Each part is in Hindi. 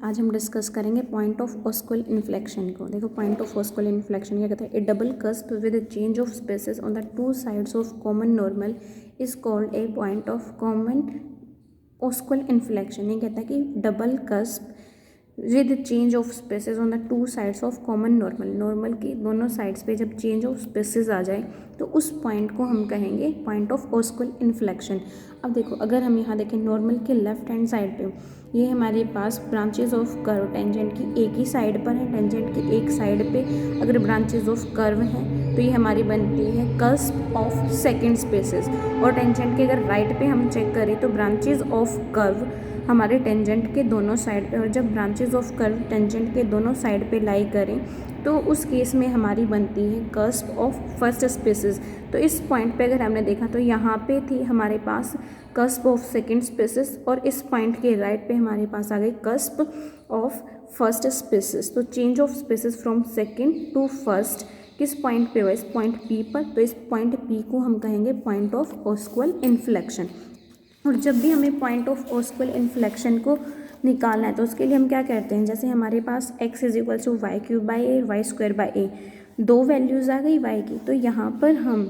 आज हम डिस्कस करेंगे पॉइंट ऑफ ऑस्कुअल इन्फ्लेक्शन को। देखो पॉइंट ऑफ ऑस्कुअल इन्फ्लेक्शन क्या कहता है, a double cusp with a change of spaces on the two sides of common normal is called a point of common osculinflexion. ये कहता है कि double cusp with change of spaces on the two sides of common normal, normal की दोनों साइड्स पे जब चेंज ऑफ स्पेसेस आ जाए तो उस पॉइंट को हम कहेंगे पॉइंट ऑफ ऑस्कुअल इन्फ्लेक्शन। अब देखो अगर हम यहाँ देखें नॉर्मल के लेफ्ट हैंड साइड पे, ये हमारे पास ब्रांचेज ऑफ कर्व टेंजेंट की एक ही साइड पर है, टेंजेंट की एक साइड पे अगर ब्रांचेज ऑफ कर्व हैं तो ये हमारी बनती है कस्प ऑफ सेकंड स्पेसेस। और टेंजेंट के अगर राइट पे हम चेक करें तो ब्रांचेज ऑफ कर्व हमारे टेंजेंट के दोनों साइड पे, और जब ब्रांचेज ऑफ कर्व टेंजेंट के दोनों साइड पे लाई करें तो उस केस में हमारी बनती है कस्प ऑफ फर्स्ट स्पेसेस। तो इस पॉइंट पे अगर हमने देखा तो यहाँ पे थी हमारे पास कस्प ऑफ सेकंड स्पेसेस और इस पॉइंट के राइट पे हमारे पास आ गई कस्प ऑफ फर्स्ट स्पेसेस। तो change of spaces from second to first किस पॉइंट पे हुआ, इस पॉइंट पी पर। तो इस पॉइंट पी को हम कहेंगे पॉइंट ऑफ ऑस्कुअल इन्फ्लेक्शन। और जब भी हमें पॉइंट ऑफ ऑस्कुअल इन्फ्लेक्शन को निकालना है तो उसके लिए हम क्या करते हैं, जैसे हमारे पास x is equal to y cube by a, y square by a, दो वैल्यूज़ आ गई y की। तो यहाँ पर हम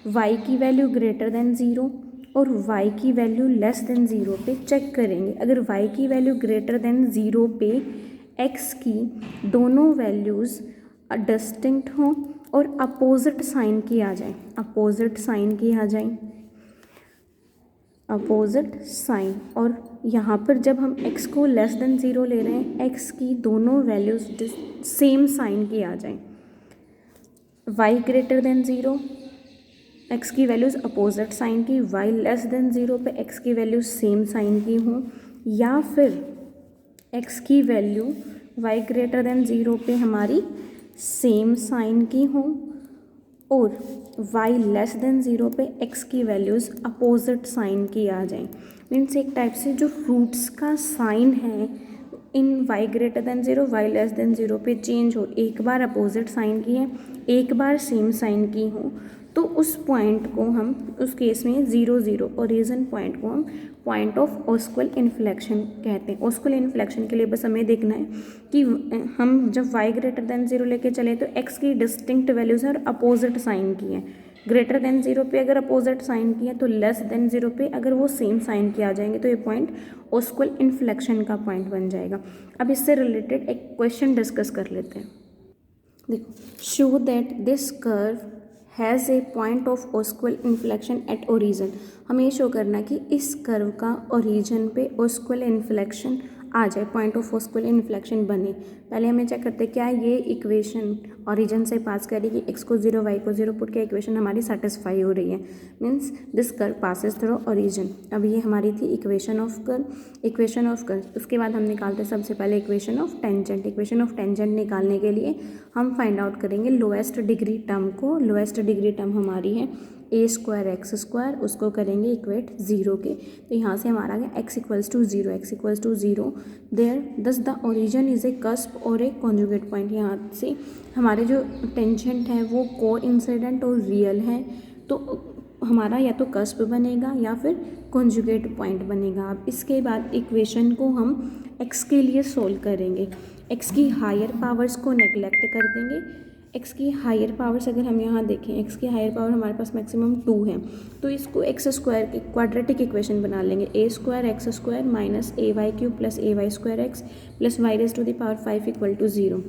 y की वैल्यू ग्रेटर देन ज़ीरो और y की वैल्यू लेस देन ज़ीरो पे चेक करेंगे। अगर y की वैल्यू ग्रेटर देन ज़ीरो पे x की दोनों वैल्यूज़ डिस्टिंक्ट हों और अपोजिट साइन की आ जाए, अपोजिट साइन की आ जाए, अपोजिट साइन। और यहाँ पर जब हम x को लेस देन ज़ीरो ले रहे हैं, x की दोनों वैल्यूज़ सेम साइन की आ जाएं, y greater than zero x की वैल्यूज़ अपोजिट साइन की, y लेस देन ज़ीरो पे x की वैल्यू सेम साइन की हों, या फिर x की value y greater than zero पे हमारी सेम साइन की हों और y लेस देन ज़ीरो पे x की वैल्यूज़ अपोजिट साइन की आ जाएं। मीन्स एक टाइप से जो रूट्स का साइन है इन y greater than zero y less than zero पे चेंज हो, एक बार अपोजिट साइन की है एक बार सेम साइन की हो, तो उस पॉइंट को हम, उस केस में ज़ीरो ज़ीरो ओरिजिन पॉइंट को हम पॉइंट ऑफ ऑस्कुअल इन्फ्लेक्शन कहते हैं। ऑस्कुअल इन्फ्लेक्शन के लिए बस हमें देखना है कि हम जब y ग्रेटर देन ज़ीरो लेके चले तो x की डिस्टिंक्ट वैल्यूज़ और अपोजिट साइन की है, ग्रेटर देन ज़ीरो पे अगर अपोजिट साइन की है तो लेस देन ज़ीरो पे अगर वो सेम साइन की आ जाएंगे तो ये पॉइंट ऑस्कुअल इन्फ्लेक्शन का पॉइंट बन जाएगा। अब इससे रिलेटेड एक क्वेश्चन डिस्कस कर लेते हैं। देखो, show that this curve has a point of osculinflexion at origin. हमें ये शो करना कि इस कर्व का ओरिजिन पे ऑस्कुअल इन्फ्लेक्शन आ जाए, पॉइंट ऑफ ऑस्कुअल इन्फ्लेक्शन बने। पहले हमें चेक करते हैं क्या ये इक्वेशन ओरिजिन से पास करेगी, x को ज़ीरो y को ज़ीरो पुट के इक्वेशन हमारी सेटिस्फाई हो रही है, means this curve passes through origin. अब ये हमारी थी equation of curve, equation of curve. उसके बाद हम निकालते हैं सबसे पहले equation of tangent. Equation of tangent निकालने के लिए हम फाइंड आउट करेंगे लोएस्ट डिग्री टर्म को। लोएस्ट डिग्री टर्म हमारी है ए स्क्वायर एक्स स्क्वायर, उसको करेंगे इक्वेट ज़ीरो के। तो यहाँ से हमारा गया x equals to zero, x equals to zero there thus the origin is a cusp और ए कॉन्जुगेट पॉइंट। यहाँ से हमारे जो टेंजेंट है वो को इंसिडेंट और रियल है, तो हमारा या तो कस्प बनेगा या फिर कॉन्जुगेट पॉइंट बनेगा। अब इसके बाद इक्वेशन को हम x के लिए सोल्व करेंगे, x की हायर पावर्स को नेगलेक्ट कर देंगे। x की हायर पावर्स अगर हम यहाँ देखें, x की हायर पावर हमारे पास मैक्सिमम 2 है, तो इसको एक्स स्क्वायर की क्वाड्रेटिक इक्वेशन बना लेंगे। A square x square minus a y cube plus a y square x plus y raise to the power 5 equal to zero.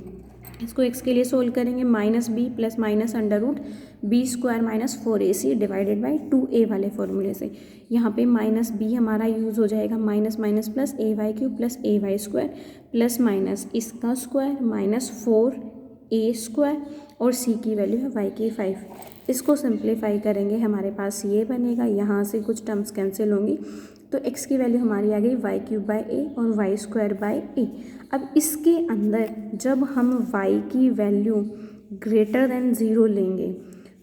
इसको x के लिए सोल्व करेंगे, minus b plus minus under root b square minus 4ac divided by 2a वाले फॉर्मूले से। यहाँ पे माइनस बी हमारा यूज़ हो जाएगा, minus minus plus a y cube plus a y square plus minus इसका स्क्वायर माइनस 4a स्क्वायर और c की वैल्यू है y की 5। इसको सिंप्लीफाई करेंगे, हमारे पास ये बनेगा, यहाँ से कुछ टर्म्स कैंसिल होंगी तो x की वैल्यू हमारी आ गई वाई क्यूब बाई ए और वाई स्क्वायर बाई ए। अब इसके अंदर जब हम y की वैल्यू ग्रेटर देन ज़ीरो लेंगे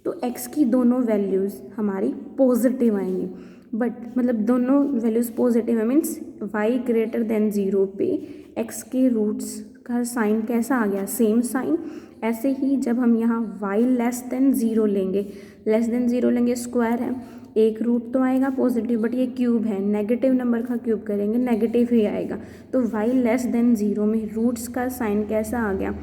तो x की दोनों वैल्यूज़ हमारी पॉजिटिव आएंगी, बट मतलब दोनों वैल्यूज़ पॉजिटिव है, means y greater than zero पे x के रूट्स का साइन कैसा आ गया, सेम साइन। ऐसे ही जब हम यहाँ y लेस देन ज़ीरो लेंगे, लेस देन ज़ीरो लेंगे स्क्वायर है, एक रूट तो आएगा पॉजिटिव, बट ये क्यूब है, नेगेटिव नंबर का क्यूब करेंगे नेगेटिव ही आएगा। तो y लेस देन 0 में रूट्स का साइन कैसा आ गया,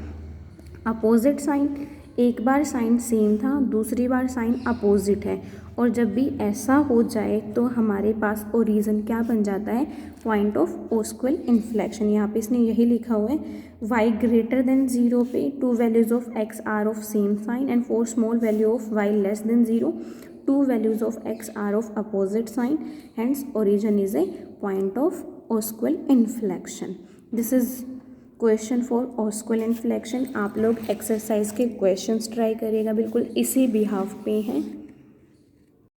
अपोजिट साइन। एक बार साइन सेम था, दूसरी बार साइन अपोजिट है, और जब भी ऐसा हो जाए तो हमारे पास ओरिजिन क्या बन जाता है, पॉइंट ऑफ ऑस्क्वल इन्फ्लेक्शन। यहाँ पे इसने यही लिखा हुआ है, y ग्रेटर देन 0 पे two values of x are of same sign, and for small value of y less than 0 two values of x are of opposite sign, hence origin is a point of osculinflexion. This is question for osculinflexion. आप लोग एक्सरसाइज के क्वेश्चंस ट्राई करिएगा, बिल्कुल इसी बिहाफ पे हैं।